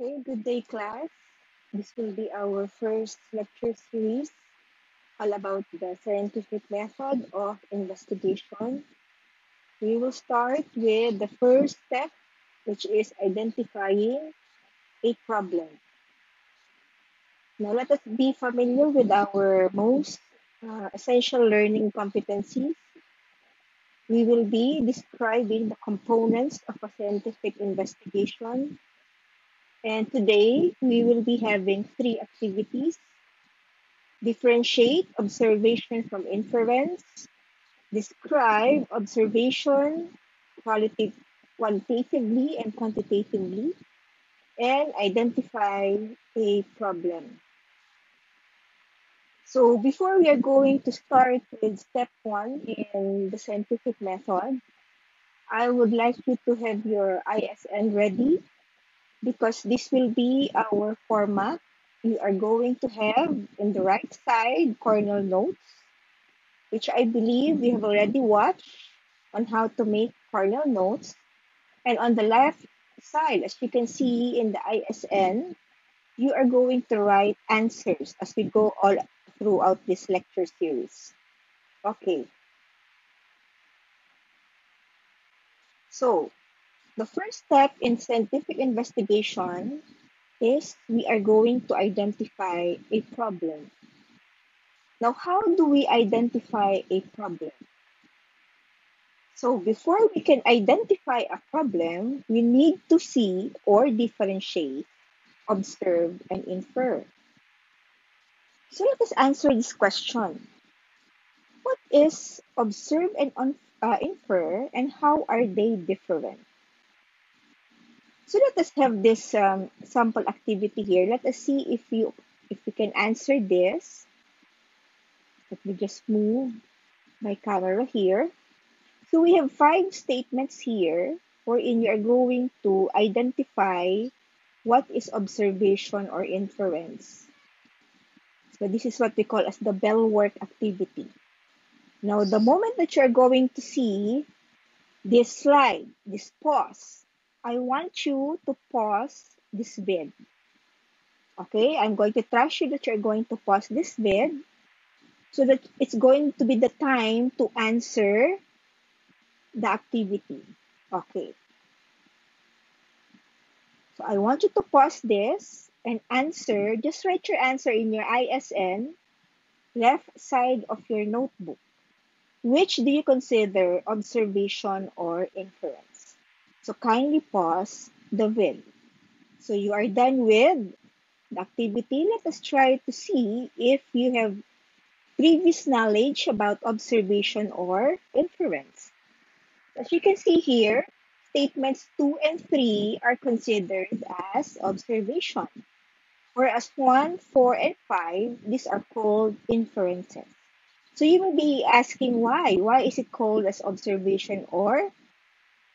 Okay, good day, class. This will be our first lecture series all about the scientific method of investigation. We will start with the first step, which is identifying a problem. Now, let us be familiar with our most essential learning competencies. We will be describing the components of a scientific investigation. And today, we will be having three activities: differentiate observation from inference, describe observation qualitatively and quantitatively, and identify a problem. So before we are going to start with step one in the scientific method, I would like you to have your ISN ready because this will be our format. You are going to have in the right side corner notes, which I believe we have already watched on how to make kernel notes. And on the left side, as you can see in the ISN, you are going to write answers as we go all throughout this lecture series. Okay, so the first step in scientific investigation is we are going to identify a problem. Now, how do we identify a problem? So before we can identify a problem, we need to see or differentiate, observe, and infer. So let us answer this question. What is observe and infer, and how are they different? So let us have this sample activity here. Let us see if we can answer this. Let me just move my camera here. So we have five statements here wherein you are going to identify what is observation or inference. So this is what we call as the bell work activity. Now, the moment that you're going to see this slide, this pause, I want you to pause this vid. Okay, I'm going to trust you that you're going to pause this vid so that it's going to be the time to answer the activity. Okay, so I want you to pause this and answer. Just write your answer in your ISN, left side of your notebook. Which do you consider observation or inference? So kindly pause the vid. So you are done with the activity. Let us try to see if you have previous knowledge about observation or inference. As you can see here, statements 2 and 3 are considered as observation, whereas 1, 4, and 5, these are called inferences. So you may be asking why? Why is it called as observation or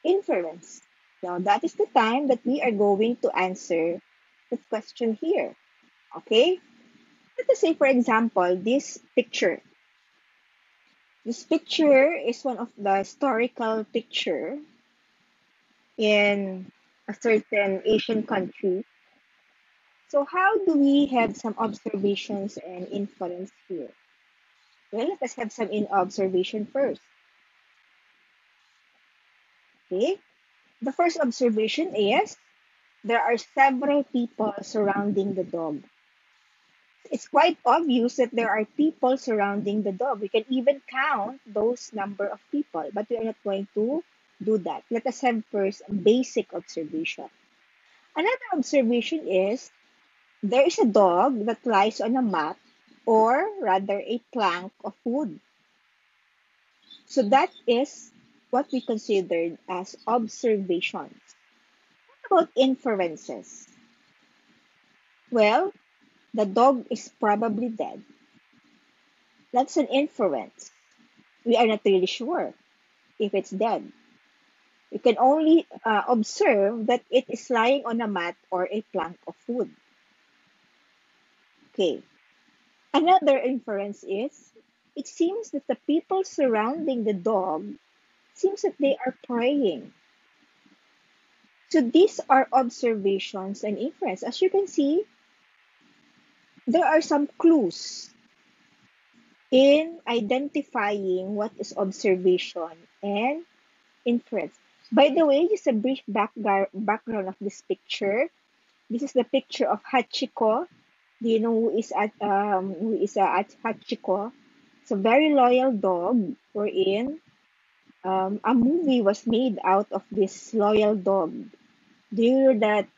inference? Now that is the time that we are going to answer the question here. Okay? Let us say, for example, this picture. This picture is one of the historical picture in a certain Asian country. So how do we have some observations and inference here? Well, let us have some in observation first. Okay? The first observation is there are several people surrounding the dog. It's quite obvious that there are people surrounding the dog. We can even count those number of people, but we are not going to do that. Let us have first a basic observation. Another observation is there is a dog that lies on a mat or rather a plank of wood. So that is what we considered as observations. What about inferences? Well, the dog is probably dead. That's an inference. We are not really sure if it's dead. We can only observe that it is lying on a mat or a plank of wood. Okay. Another inference is it seems that the people surrounding the dog seems that they are praying. So these are observations and inference. As you can see, there are some clues in identifying what is observation and inference. By the way, just a brief background of this picture. This is the picture of Hachiko. Do you know who is Hachiko? It's a very loyal dog wherein a movie was made out of this loyal dog. Do you know that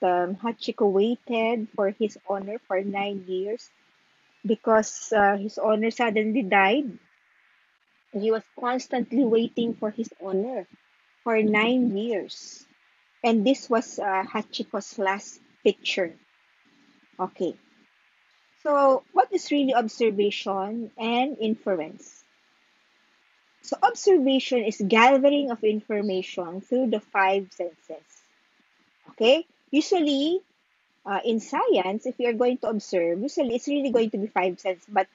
Hachiko waited for his owner for 9 years because his owner suddenly died? He was constantly waiting for his owner for 9 years. And this was Hachiko's last picture. Okay. So, what is really observation and inference? So, observation is gathering of information through the five senses. Okay? Usually, in science, if you're going to observe, usually it's really going to be five senses. But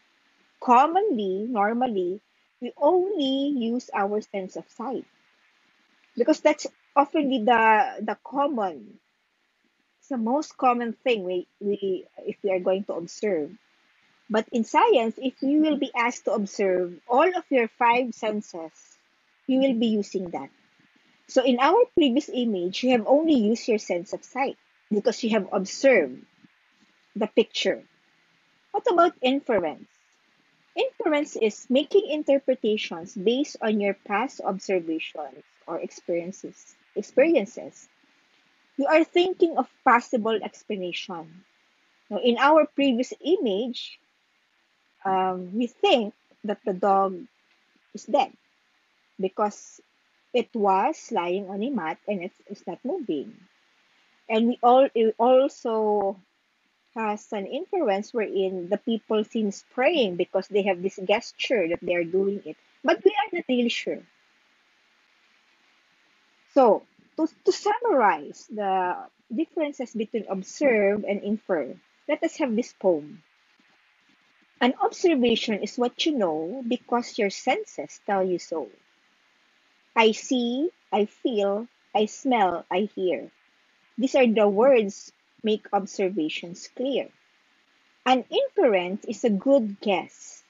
normally, we only use our sense of sight because that's often it's the most common thing we if we are going to observe. But in science, if you will be asked to observe all of your five senses, you will be using that. So in our previous image, you have only used your sense of sight because you have observed the picture. What about inference? Inference is making interpretations based on your past observations or experiences. You are thinking of possible explanation. Now, in our previous image, we think that the dog is dead because it was lying on a mat and it's not moving. And it also has an influence wherein the people seems praying because they have this gesture that they are doing it. But we are not really sure. So to summarize the differences between observe and infer, let us have this poem. An observation is what you know because your senses tell you so. I see, I feel, I smell, I hear. These are the words make observations clear. An inference is a good guess.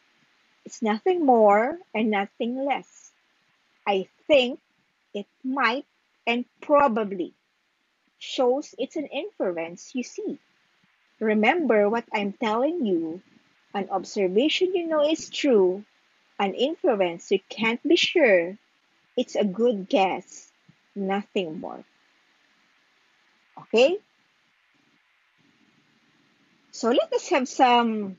It's nothing more and nothing less. I think, it might, and probably shows it's an inference you see. Remember what I'm telling you. An observation you know is true. An inference you can't be sure. It's a good guess. Nothing more. Okay? So let us have some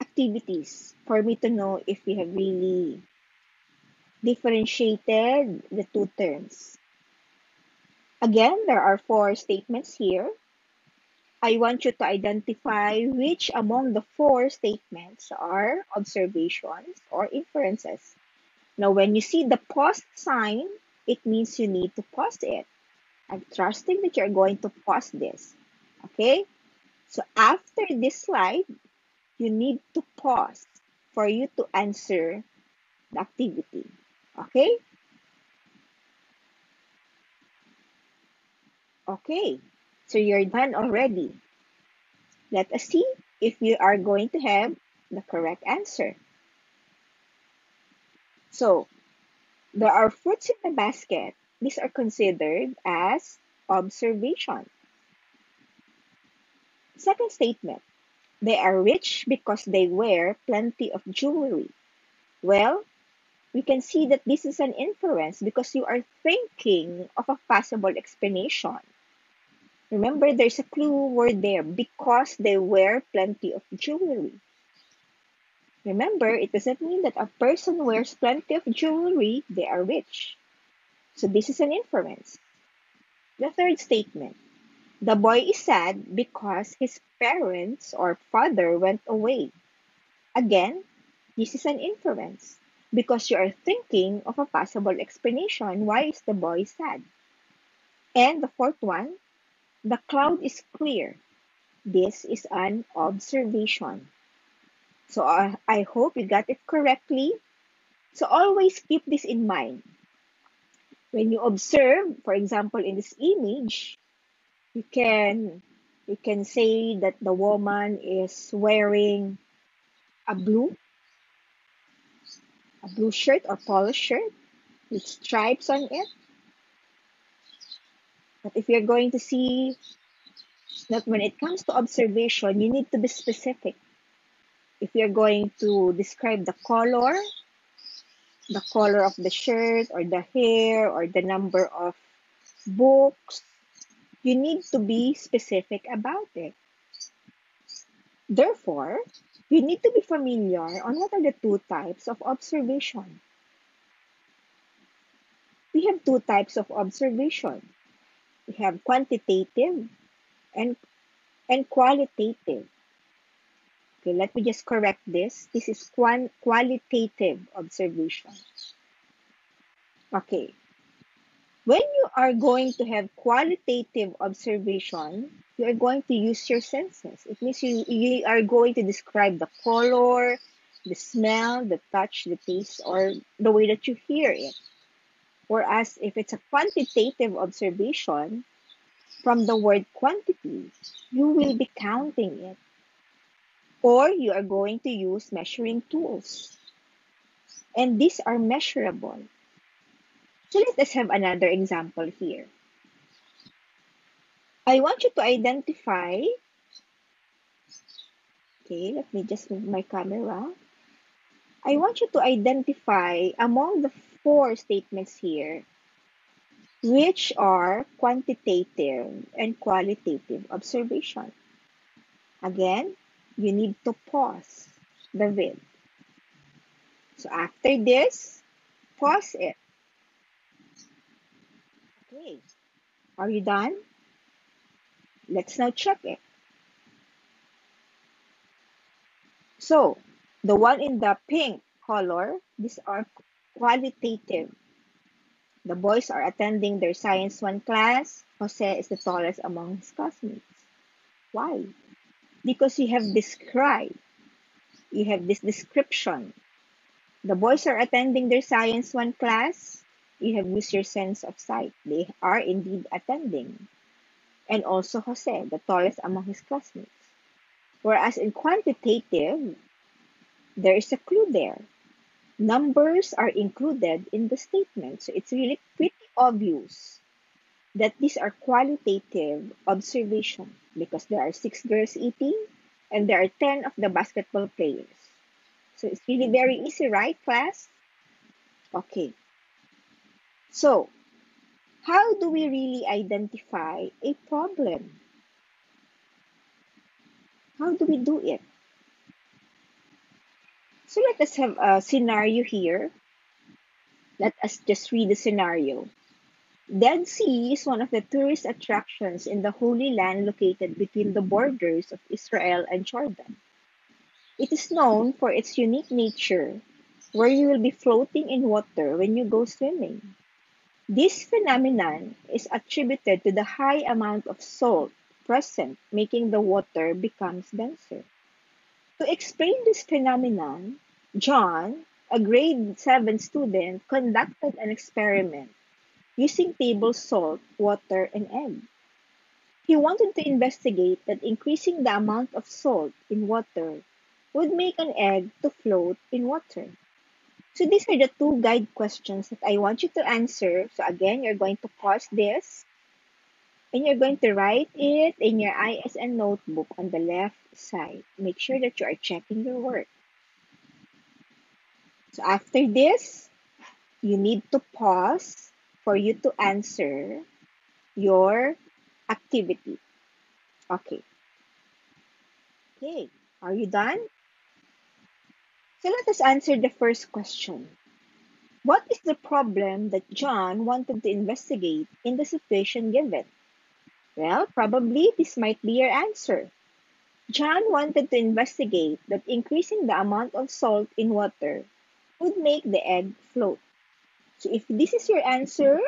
activities for me to know if we have really differentiated the two terms. Again, there are four statements here. I want you to identify which among the four statements are observations or inferences. Now, when you see the pause sign, it means you need to pause it. I'm trusting that you're going to pause this. Okay? So after this slide, you need to pause for you to answer the activity. Okay? Okay. So you're done already. Let us see if you are going to have the correct answer. So, there are fruits in the basket. These are considered as observation. Second statement, they are rich because they wear plenty of jewelry. Well, we can see that this is an inference because you are thinking of a possible explanation. Remember, there's a clue word there because they wear plenty of jewelry. Remember, it doesn't mean that a person wears plenty of jewelry, they are rich. So this is an inference. The third statement, the boy is sad because his parents or father went away. Again, this is an inference because you are thinking of a possible explanation. Why is the boy sad? And the fourth one, the cloud is clear. This is an observation. So I hope you got it correctly. So always keep this in mind. When you observe, for example, in this image, you can you can say that the woman is wearing a blue shirt or polo shirt with stripes on it. But if you're going to see that when it comes to observation, you need to be specific. If you're going to describe the color of the shirt or the hair or the number of books, you need to be specific about it. Therefore, you need to be familiar on what are the two types of observation. We have two types of observation. We have quantitative and, and qualitative. Okay, let me just correct this. This is qualitative observation. Okay, when you are going to have qualitative observation, you are going to use your senses. It means you are going to describe the color, the smell, the touch, the taste, or the way that you hear it. Whereas if it's a quantitative observation, from the word quantity, you will be counting it. Or you are going to use measuring tools. And these are measurable. So let us have another example here. I want you to identify, okay, let me just move my camera. I want you to identify among the four statements here, which are quantitative and qualitative observation. Again, you need to pause the vid. So after this, pause it. Okay, are you done? Let's now check it. So, the one in the pink color, these are qualitative. The boys are attending their Science 1 class. Jose is the tallest among his classmates. Why? Because you have this description. The boys are attending their Science 1 class. You have used your sense of sight. They are indeed attending. And also Jose, the tallest among his classmates. Whereas in quantitative, there is a clue there. Numbers are included in the statement. So it's really pretty obvious that these are qualitative observation because there are 6 girls eating and there are 10 of the basketball players. So it's really very easy, right, class? Okay. So, how do we really identify a problem? How do we do it? So let us have a scenario here. Let us just read the scenario. Dead Sea is one of the tourist attractions in the Holy Land located between the borders of Israel and Jordan. It is known for its unique nature, where you will be floating in water when you go swimming. This phenomenon is attributed to the high amount of salt present, making the water becomes denser. To explain this phenomenon, John, a grade 7 student, conducted an experiment using table salt, water, and egg. He wanted to investigate that increasing the amount of salt in water would make an egg to float in water. So these are the two guide questions that I want you to answer. So again, you're going to pause this and you're going to write it in your ISN notebook on the left side. Make sure that you are checking your work. So after this, you need to pause for you to answer your activity. Okay. Okay. Are you done? So let us answer the first question. What is the problem that John wanted to investigate in the situation given? Well, probably this might be your answer. John wanted to investigate that increasing the amount of salt in water would make the egg float. So if this is your answer,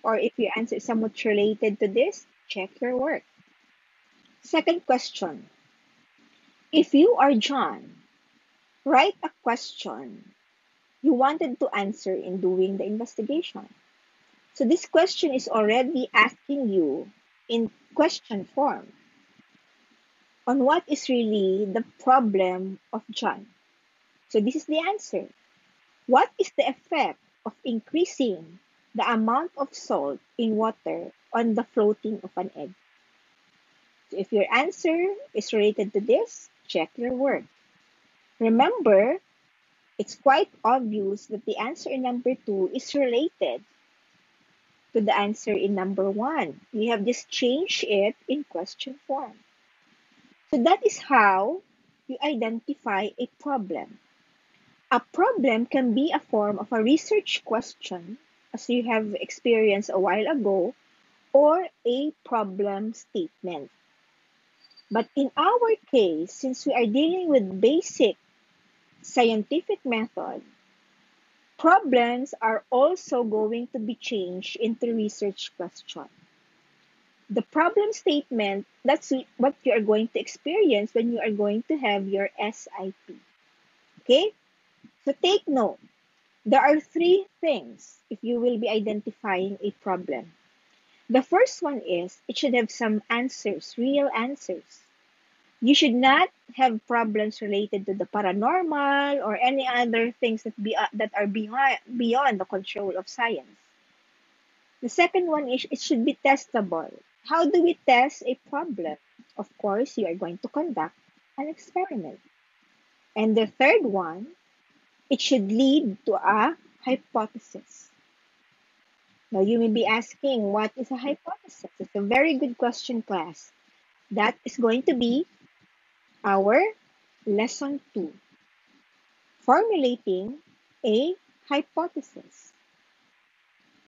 or if your answer is somewhat related to this, check your work. Second question. If you are John, write a question you wanted to answer in doing the investigation. So this question is already asking you in question form on what is really the problem of John. So this is the answer. What is the effect of increasing the amount of salt in water on the floating of an egg? So if your answer is related to this, check your work. Remember, it's quite obvious that the answer in number 2 is related to the answer in number 1. You have just changed it in question form. So that is how you identify a problem. A problem can be a form of a research question, as you have experienced a while ago, or a problem statement. But in our case, since we are dealing with basic scientific method, problems are also going to be changed into research question. The problem statement, that's what you are going to experience when you are going to have your SIP. Okay? So take note. There are three things if you will be identifying a problem. The first one is it should have some answers, real answers. You should not have problems related to the paranormal or any other things that are beyond the control of science. The second one is it should be testable. How do we test a problem? Of course, you are going to conduct an experiment. And the third one, it should lead to a hypothesis. Now, you may be asking, what is a hypothesis? It's a very good question, class. That is going to be our lesson 2, formulating a hypothesis.